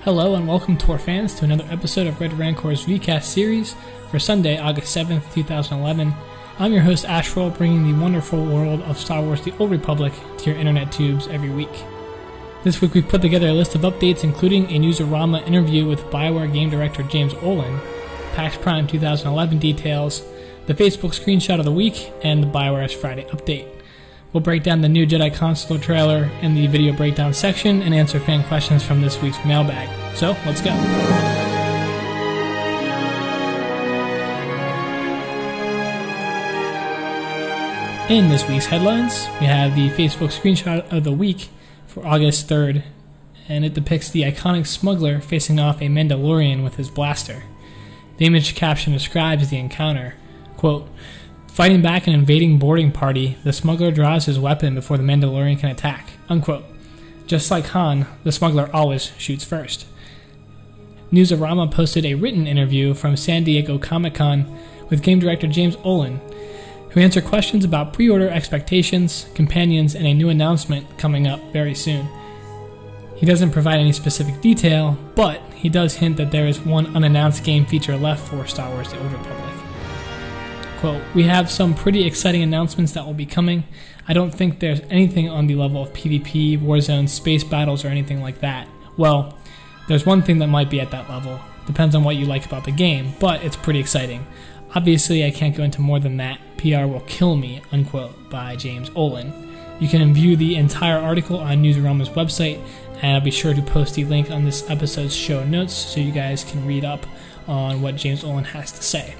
Hello and welcome TOR fans to another episode of Red Rancor's VCast series for Sunday, August 7th, 2011. I'm your host Ashroll, bringing the wonderful world of Star Wars The Old Republic to your internet tubes every week. This week we've put together a list of updates including a Newsarama interview with BioWare game director James Olin, PAX Prime 2011 details, the Facebook screenshot of the week, and the BioWare's Friday update. We'll break down the new Jedi Consular trailer in the video breakdown section and answer fan questions from this week's mailbag. So, let's go. In this week's headlines, we have the Facebook screenshot of the week for August 3rd, and it depicts the iconic Smuggler facing off a Mandalorian with his blaster. The image caption describes the encounter, quote, "Fighting back an invading boarding party, the Smuggler draws his weapon before the Mandalorian can attack," unquote. Just like Han, the Smuggler always shoots first. Newsarama posted a written interview from San Diego Comic-Con with game director James Olin, who answered questions about pre-order expectations, companions, and a new announcement coming up very soon. He doesn't provide any specific detail, but he does hint that there is one unannounced game feature left for Star Wars The Old Republic. Quote, "We have some pretty exciting announcements that will be coming. I don't think there's anything on the level of PvP, Warzone, space battles, or anything like that. Well, there's one thing that might be at that level. Depends on what you like about the game, but it's pretty exciting. Obviously, I can't go into more than that. PR will kill me," unquote, by James Olin. You can view the entire article on Newsarama's website, and I'll be sure to post the link on this episode's show notes so you guys can read up on what James Olin has to say.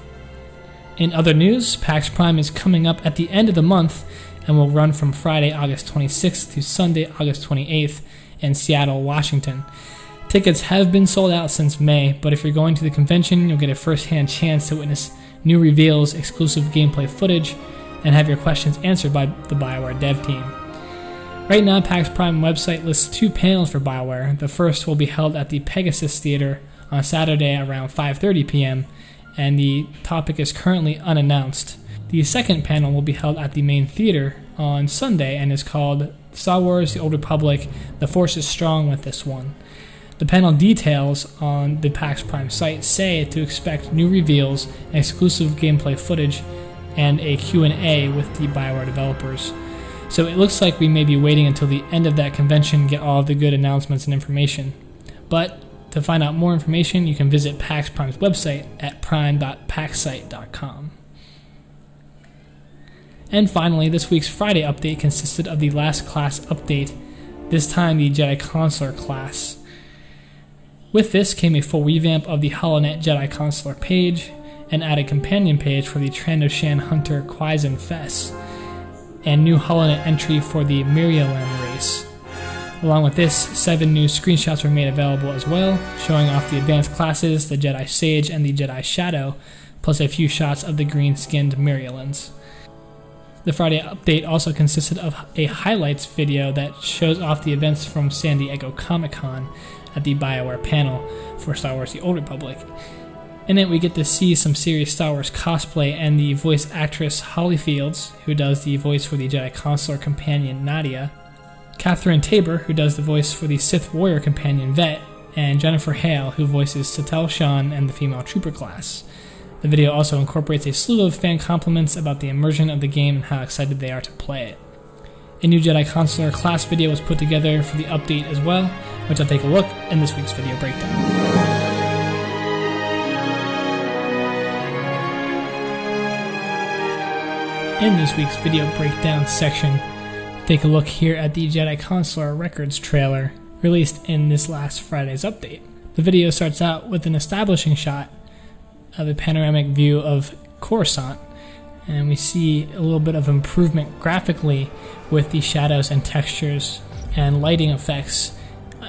In other news, PAX Prime is coming up at the end of the month and will run from Friday, August 26th to Sunday, August 28th in Seattle, Washington. Tickets have been sold out since May, but if you're going to the convention, you'll get a first-hand chance to witness new reveals, exclusive gameplay footage, and have your questions answered by the BioWare dev team. Right now, PAX Prime website lists 2 panels for BioWare. The first will be held at the Pegasus Theater on Saturday around 5:30 p.m., and the topic is currently unannounced. The second panel will be held at the main theater on Sunday and is called Star Wars The Old Republic, The Force is Strong with This One. The panel details on the PAX Prime site say to expect new reveals, exclusive gameplay footage, and a Q&A with the BioWare developers. So it looks like we may be waiting until the end of that convention to get all of the good announcements and information. But to find out more information, you can visit PAX Prime's website at prime.paxsite.com. And finally, this week's Friday update consisted of the last class update, this time the Jedi Consular class. With this came a full revamp of the HoloNet Jedi Consular page, an added companion page for the Trandoshan Hunter Quaizen Fess, and new HoloNet entry for the Mirialan race. Along with this, 7 new screenshots were made available as well, showing off the advanced classes, the Jedi Sage and the Jedi Shadow, plus a few shots of the green-skinned Mirialans. The Friday update also consisted of a highlights video that shows off the events from San Diego Comic-Con at the BioWare panel for Star Wars The Old Republic. In it, we get to see some serious Star Wars cosplay and the voice actress Holly Fields, who does the voice for the Jedi Consular companion Nadia, Catherine Tabor, who does the voice for the Sith Warrior companion Vet, and Jennifer Hale, who voices Satel Shan and the female trooper class. The video also incorporates a slew of fan compliments about the immersion of the game and how excited they are to play it. A new Jedi Consular class video was put together for the update as well, which I'll take a look in this week's video breakdown. In this week's video breakdown section, take a look here at the Jedi Consular Records trailer released in this last Friday's update. The video starts out with an establishing shot of a panoramic view of Coruscant, and we see a little bit of improvement graphically with the shadows and textures and lighting effects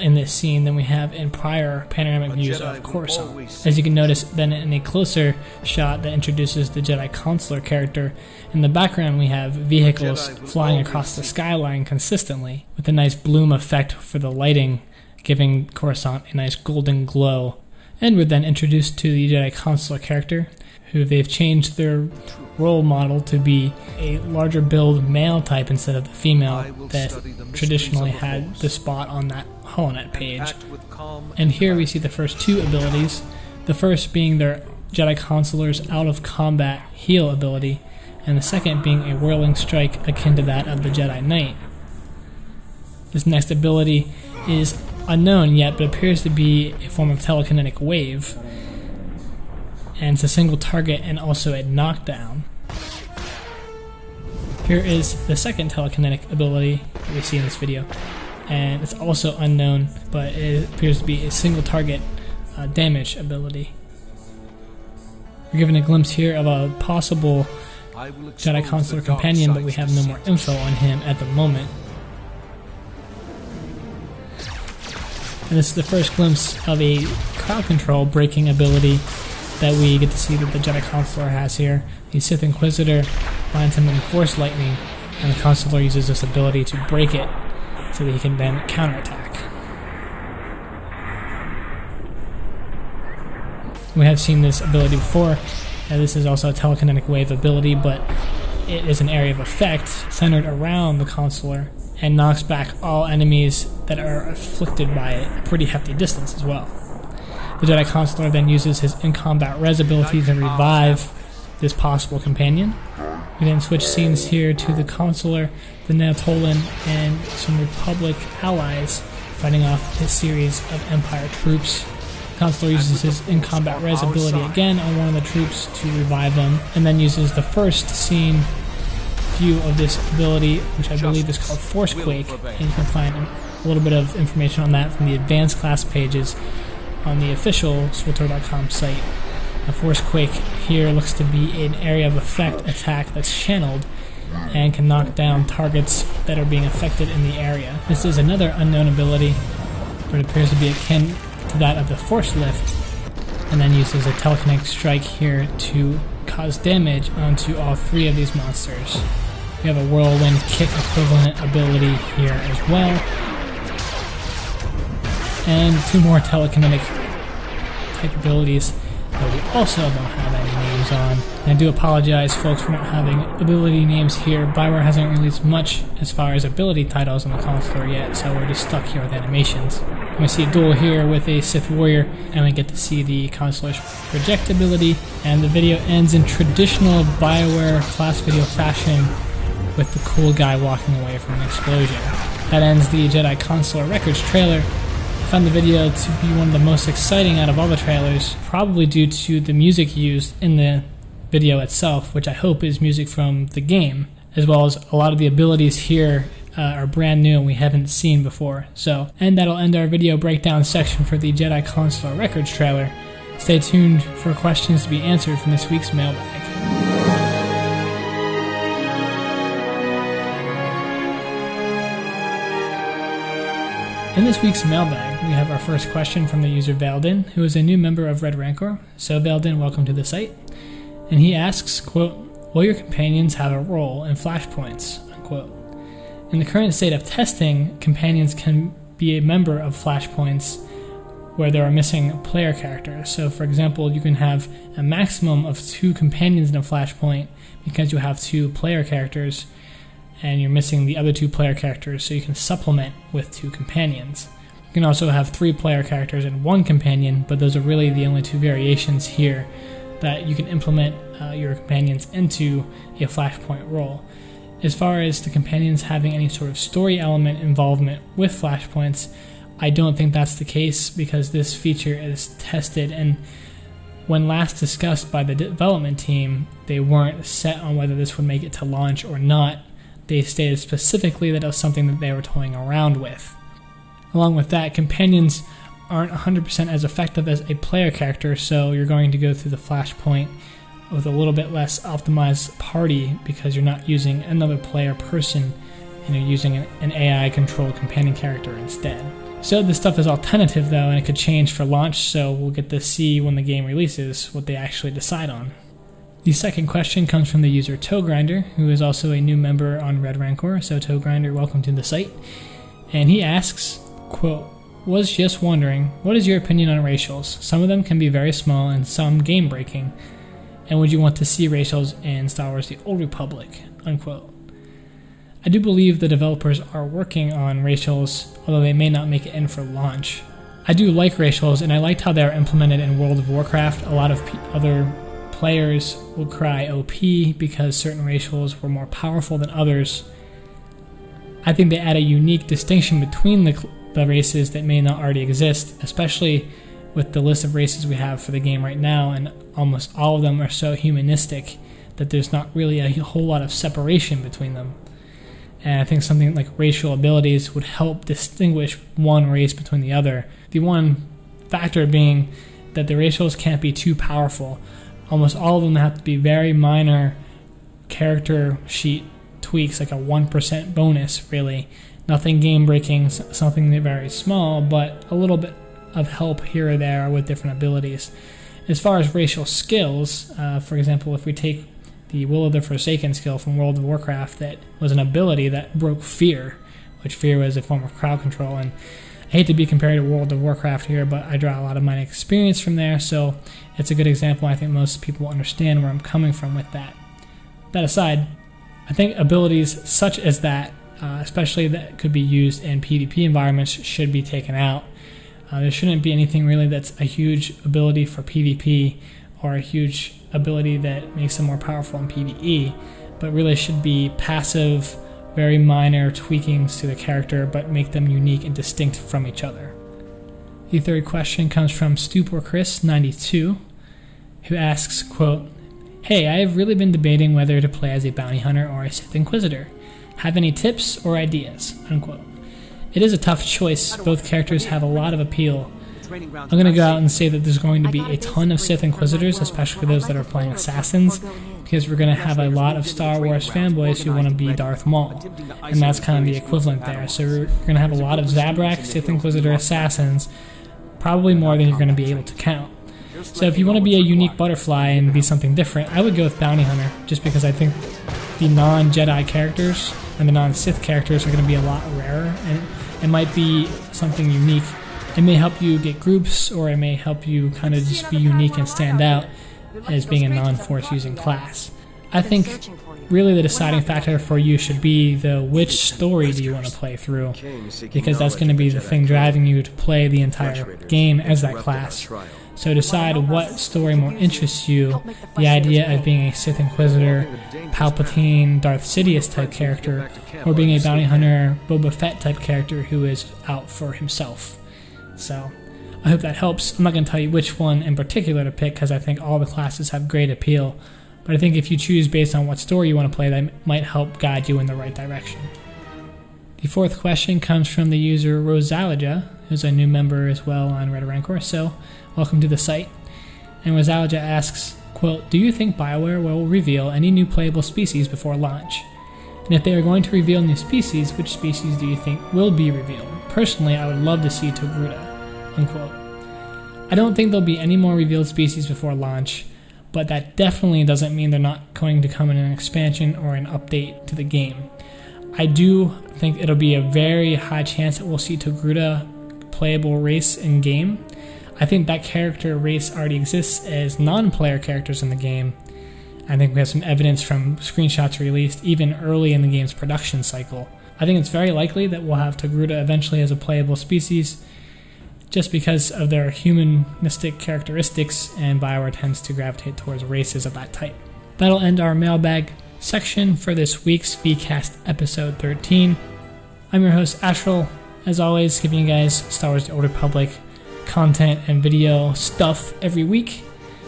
in this scene than we have in prior panoramic views of Coruscant. As you can notice, then in a closer shot that introduces the Jedi Consular character, in the background we have vehicles flying across the skyline consistently, with a nice bloom effect for the lighting, giving Coruscant a nice golden glow. And we're then introduced to the Jedi Consular character, who they've changed their role model to be a larger build male type instead of the female that traditionally had the spot on that holonet page. And here we see the first two abilities, the first being their Jedi Consular's out of combat heal ability, and the second being a whirling strike akin to that of the Jedi Knight. This next ability is unknown yet, but appears to be a form of telekinetic wave, and it's a single target and also a knockdown. Here is the second telekinetic ability that we see in this video, and it's also unknown, but it appears to be a single target damage ability. We're given a glimpse here of a possible Jedi Consular companion, but we have no more info on him at the moment. And this is the first glimpse of a crowd control breaking ability that we get to see that the Jedi Consular has here. The Sith Inquisitor binds him in Force Lightning, and the Consular uses this ability to break it so that he can then counterattack. We have seen this ability before, and this is also a telekinetic wave ability, but it is an area of effect centered around the Consular and knocks back all enemies that are afflicted by it a pretty hefty distance as well. The Jedi Consular then uses his in-combat res ability to revive this possible companion. We then switch scenes here to the Consular, the Natolan, and some Republic allies fighting off a series of Empire troops. The Consular uses his in-combat res ability again on one of the troops to revive them, and then uses the first scene view of this ability, which I believe is called Forcequake, and you can find a little bit of information on that from the advanced class pages on the official SWTOR.com site. A Forcequake here looks to be an area of effect attack that's channeled and can knock down targets that are being affected in the area. This is another unknown ability, but it appears to be akin to that of the Force Lift, and then uses a telekinetic strike here to cause damage onto all three of these monsters. We have a whirlwind kick equivalent ability here as well, and two more telekinetic type abilities that we also don't have any names on. And I do apologize, folks, for not having ability names here. Bioware hasn't released much as far as ability titles on the Consular yet, so we're just stuck here with animations. And we see a duel here with a Sith warrior, and we get to see the Consular's project ability, and the video ends in traditional Bioware class video fashion with the cool guy walking away from an explosion. That ends the Jedi Consular Records trailer. I found the video to be one of the most exciting out of all the trailers, probably due to the music used in the video itself, which I hope is music from the game, as well as a lot of the abilities here are brand new and we haven't seen before. And that'll end our video breakdown section for the Jedi Consular Records trailer. Stay tuned for questions to be answered from this week's mailbag. In this week's mailbag, we have our first question from the user Valdin, who is a new member of Red Rancor. So Valdin, welcome to the site. And he asks, quote, "Will your companions have a role in Flashpoints?" Unquote. In the current state of testing, companions can be a member of Flashpoints where there are missing player characters. So for example, you can have a maximum of 2 companions in a Flashpoint because you have 2 player characters, and you're missing the other 2 player characters, so you can supplement with 2 companions. You can also have 3 player characters and 1 companion, but those are really the only 2 variations here that you can implement your companions into a Flashpoint role. As far as the companions having any sort of story element involvement with Flashpoints, I don't think that's the case because this feature is tested, and when last discussed by the development team, they weren't set on whether this would make it to launch or not. They stated specifically that it was something that they were toying around with. Along with that, companions aren't 100% as effective as a player character, so you're going to go through the Flashpoint with a little bit less optimized party because you're not using another player person and you're using an AI-controlled companion character instead. So this stuff is all tentative though, and it could change for launch, so we'll get to see when the game releases what they actually decide on. The second question comes from the user ToeGrinder, who is also a new member on Red Rancor. So ToeGrinder, welcome to the site. And he asks, quote, "Was just wondering, what is your opinion on racials? Some of them can be very small and some game-breaking. And would you want to see racials in Star Wars The Old Republic? Unquote. I do believe the developers are working on racials, although they may not make it in for launch. I do like racials, and I liked how they are implemented in World of Warcraft. A lot of other players will cry OP because certain racials were more powerful than others. I think they add a unique distinction between the races that may not already exist, especially with the list of races we have for the game right now, and almost all of them are so humanistic that there's not really a whole lot of separation between them. And I think something like racial abilities would help distinguish one race between the other. The one factor being that the racials can't be too powerful. Almost all of them have to be very minor character sheet tweaks, like a 1% bonus, really. Nothing game-breaking, something very small, but a little bit of help here or there with different abilities. As far as racial skills, for example, if we take the Will of the Forsaken skill from World of Warcraft, that was an ability that broke fear, which fear was a form of crowd control. And I hate to be compared to World of Warcraft here, but I draw a lot of my experience from there, so it's a good example. I think most people understand where I'm coming from with that. That aside, I think abilities such as that, especially that could be used in PvP environments, should be taken out. There shouldn't be anything really that's a huge ability for PvP or a huge ability that makes them more powerful in PvE, but really should be passive, very minor tweakings to the character, but make them unique and distinct from each other. The third question comes from StuporChris92, who asks, quote, "Hey, I have really been debating whether to play as a bounty hunter or a Sith Inquisitor. Have any tips or ideas?" Unquote. It is a tough choice. Both characters have a lot of appeal. I'm going to go out and say that there's going to be a ton of Sith Inquisitors, especially those that are playing Assassins, because we're going to have a lot of Star Wars fanboys who want to be Darth Maul, and that's kind of the equivalent there. So we're going to have a lot of Zabrak, Sith Inquisitor Assassins, probably more than you're going to be able to count. So if you want to be a unique butterfly and be something different, I would go with Bounty Hunter, just because I think the non-Jedi characters and the non-Sith characters are going to be a lot rarer, and it might be something unique. It may help you get groups, or it may help you kind of just be unique and stand out as being a non-force using class. I think really the deciding factor for you should be which story do you want to play through, because that's going to be the thing driving you to play the entire game as that class. So decide what story more interests you. The idea of being a Sith Inquisitor, Palpatine, Darth Sidious type character, or being a bounty hunter, Boba Fett type character who is out for himself. So I hope that helps. I'm not going to tell you which one in particular to pick, because I think all the classes have great appeal. But I think if you choose based on what story you want to play, that might help guide you in the right direction. The fourth question comes from the user Rosalija, who's a new member as well on Red Rancor, so welcome to the site. And Rosalija asks, quote, "Do you think BioWare will reveal any new playable species before launch? And if they are going to reveal new species, which species do you think will be revealed? Personally, I would love to see Togruta." Unquote. I don't think there'll be any more revealed species before launch, but that definitely doesn't mean they're not going to come in an expansion or an update to the game. I do think it'll be a very high chance that we'll see Togruta playable race in game. I think that character race already exists as non-player characters in the game. I think we have some evidence from screenshots released even early in the game's production cycle. I think it's very likely that we'll have Togruta eventually as a playable species, just because of their humanistic characteristics, and BioWare tends to gravitate towards races of that type. That'll end our mailbag section for this week's VCast episode 13. I'm your host, Astral, as always, giving you guys Star Wars The Old Republic content and video stuff every week.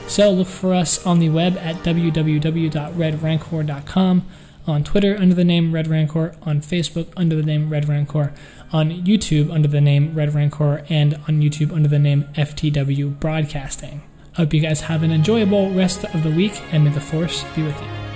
So look for us on the web at www.redrancor.com, on Twitter under the name Red Rancor, on Facebook under the name Red Rancor, on YouTube under the name Red Rancor, and on YouTube under the name FTW Broadcasting. I hope you guys have an enjoyable rest of the week, and may the Force be with you.